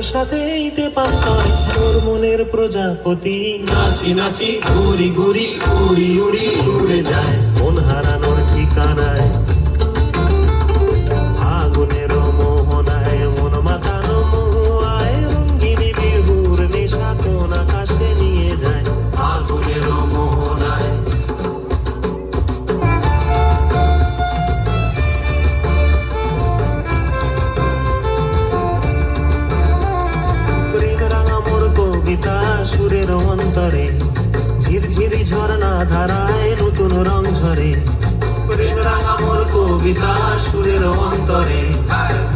সাথেই তেপান্তরে তোর মনের প্রজাপতি নাচি নাচি ঘুরি ঘুরি উড়ি উড়ি উড়ে যায় মন হারানোর ঠিকানায় ফাগুনের মোহনায় মন মাতানো মহুয়ায় রঙ্গিনী বিহুর নেশা কোন আকাশে নিয়ে যায় ফাগুনের মোহনায় প্রেম রাঙা মোর কবিতা সুরের অন্তরে ঝিরঝিরি ঝর্ণা ধারায় নতুন রং ঝরে প্রেম রাঙা মোর কবিতা সুরের অন্তরে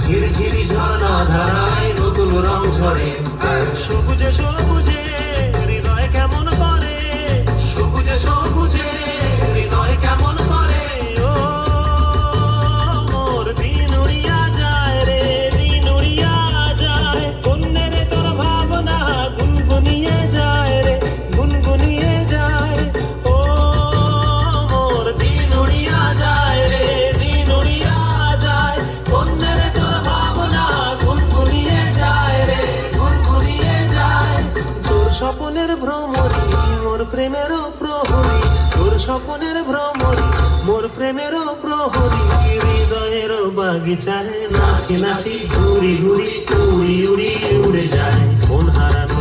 ঝিরঝিরি ঝর্ণা ধারায় নতুন রং ঝরে সবুজে সবুজে হৃদয় কেমন করে সবুজে সবুজে হৃদয় কেমন করে ও মোর দিন উড়িয়া যায় রে দিন উড়িয়া যায় কন্যের তোর ভাবনা গুনগুনিয়ে যায় রে গুনগুনিয়ে যায় ও মোর দিন উড়িয়া যায় রে দিন উড়িয়া যায় কন্যের তোর ভাবনা গুনগুনিয়ে যায় রে গুনগুনিয়ে যায় তোর স্বপনের ভ্রমরি মোর প্রেমেরও প্রহরী তোর স্বপনের ভ্রমরি মোর প্রেমেরও প্রহরী হৃদয়ের বাগিচায় নাচি নাচি ঘুরি ঘুরি উড়ি উড়ি উড়ে যায় মন হারানো